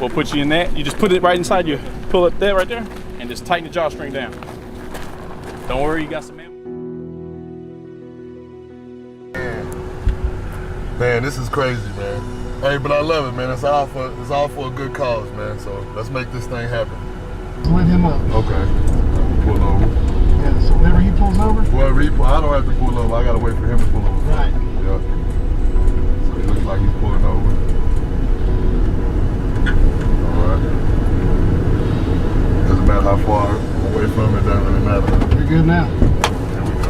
We'll put you in that. You just put it right inside you. Pull up there, right there, and just tighten the drawstring down. Don't worry, you got some ammo. Man, this is crazy, man. Hey, but I love it, man. It's all for a good cause, man. So let's make this thing happen. Let him up. Okay. Pull over. Yeah, so whenever he pulls over? Well, I don't have to pull over. I gotta wait for him to pull over. Right. Yeah. So it looks like he's pulling over. Alright. Doesn't matter how far away from it, doesn't really matter. You're good now. Here we go.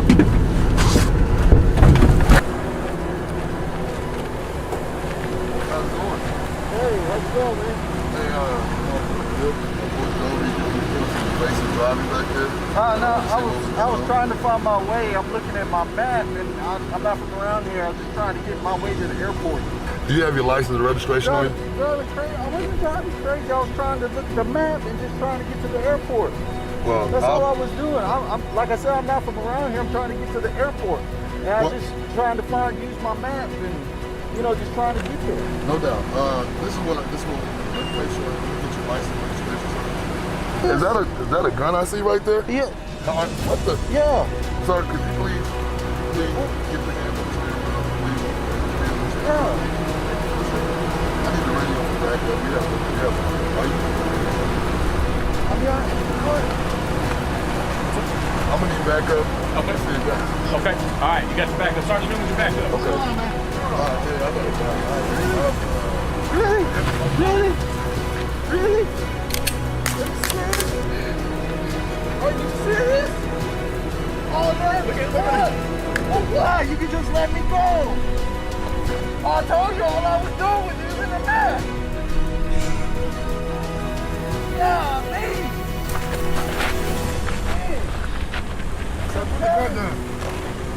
How's it going? Hey, how's it going, man? Hey, driving back there? No, I was trying to find my way. I'm looking at my map, and I'm not from around here. I was just trying to get my way to the airport. Do you have your license and registration on you? I wasn't driving crazy. I was trying to look at the map and just trying to get to the airport. Well, that's all I was doing. I'm like I said, I'm not from around here. I'm trying to get to the airport, and I was just trying to use my map and just trying to get there. No doubt. This is what make sure you get your license and registration. Is that a gun I see right there? Yeah. What the? Yeah. Sir, could you please get the hand on the steering wheel, please? Yeah. I need the radio for backup. Yeah. Are you? I'm gonna need backup. Okay. Okay. All right. You got your backup. Sergeant Newman's your backup. Okay. Come on, man. Yeah, I got it. Really? Are you serious? Oh, man. Look at oh, wow, you can just let me go. I told you all I was doing was using the map. Yeah, man. Sir, put the gun down.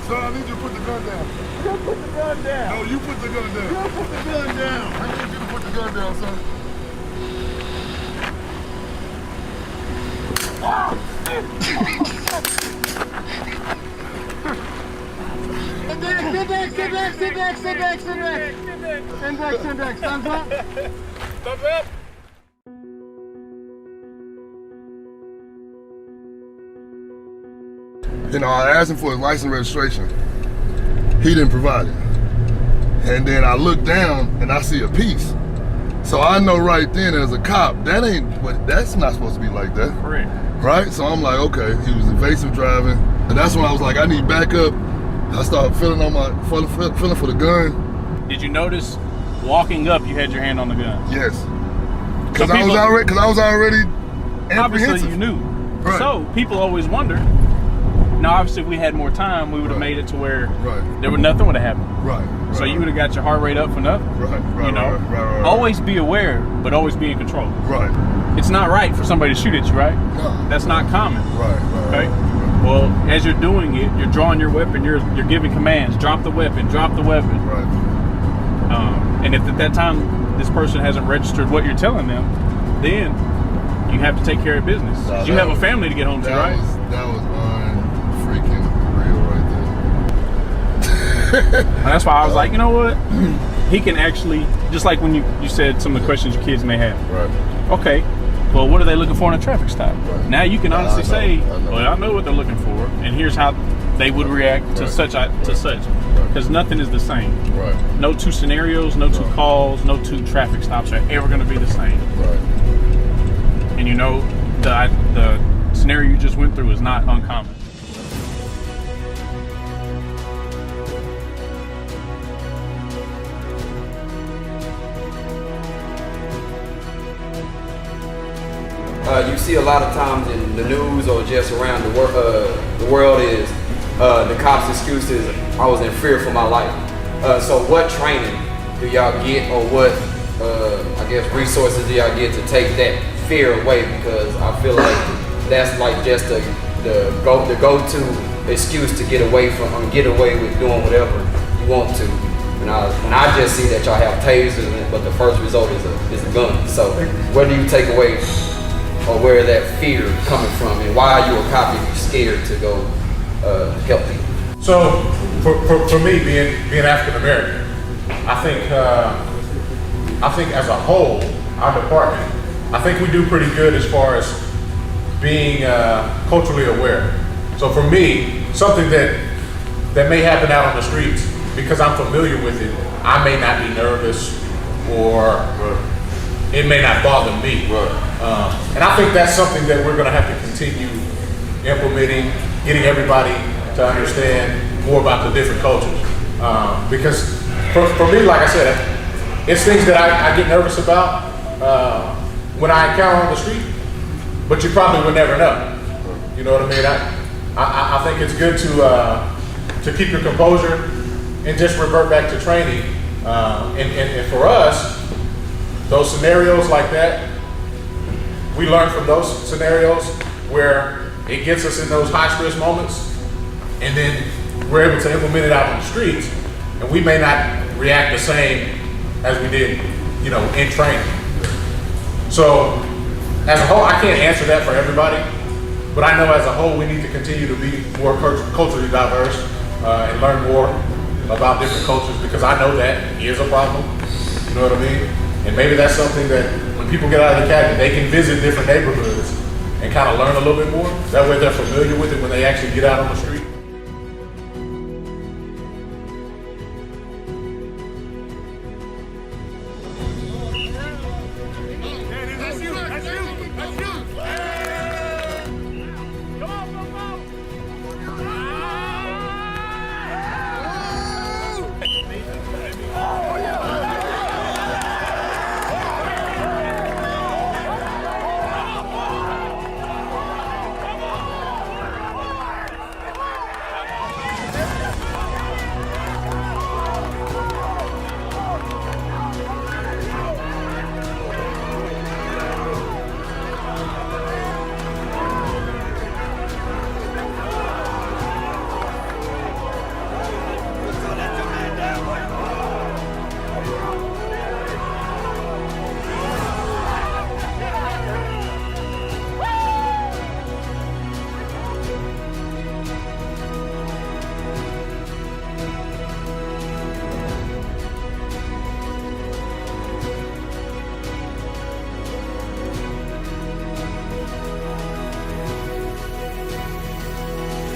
Sir, I need you to put the gun down. You put the gun down. No, you put the gun down. You put the gun down. I need you to put the gun down, sir. Sit back. Thumbs up. Thumbs up. I asked him for his license and registration. He didn't provide it. And then I look down and I see a piece. So I know right then as a cop, that's not supposed to be like that. Correct. Right? So I'm like, okay, he was evasive driving. And that's when I was like, I need backup. I started feeling for the gun. Did you notice walking up you had your hand on the gun? Yes. Because I was already Obviously apprehensive. you knew. Right. So people always wonder. Now obviously if we had more time, we would have made it to where nothing would have happened. Right. So you would have got your heart rate up for nothing. Right. Always be aware, but always be in control. Right. It's not right for somebody to shoot at you, right? No. That's not common. Right. Okay. Well, as you're doing it, you're drawing your weapon. You're giving commands. Drop the weapon. Drop the weapon. Right. And if at that time this person hasn't registered what you're telling them, then you have to take care of business. You have a family to get home to, right? That was unfreaking real right there. And that's why I was like, you know what? He can actually, just like when you said some of the questions your kids may have. Right. Okay. Well, what are they looking for in a traffic stop? Right. Now you can honestly say, well, I know what they're looking for, and here's how they would react to such. Because nothing is the same. Right. No two scenarios, no two calls, no two traffic stops are ever going to be the same. Right. And the scenario you just went through is not uncommon. You see a lot of times in the news or just around the world is the cops' excuses, I was in fear for my life. So what training do y'all get, or what resources do y'all get to take that fear away? Because I feel like that's like just the go-to excuse to get away with doing whatever you want to. And I just see that y'all have tasers, but the first result is a gun. So what do you take away, or where that fear coming from, and why are you a cop if you're scared to go help people? So for me, being African American, I think as a whole, our department, I think we do pretty good as far as being culturally aware. So for me, something that may happen out on the streets, because I'm familiar with it, I may not be nervous or it may not bother me. And I think that's something that we're gonna have to continue implementing, getting everybody to understand more about the different cultures. Because for me, like I said, it's things that I get nervous about when I encounter on the street, but you probably would never know. You know what I mean? I think it's good to keep your composure and just revert back to training. And for us, those scenarios like that, we learn from those scenarios where it gets us in those high stress moments, and then we're able to implement it out on the streets, and we may not react the same as we did, you know, in training. So as a whole, I can't answer that for everybody, but I know as a whole we need to continue to be more culturally diverse and learn more about different cultures, because I know that is a problem. You know what I mean? And maybe that's something that when people get out of the academy, they can visit different neighborhoods and kind of learn a little bit more. That way they're familiar with it when they actually get out on the street.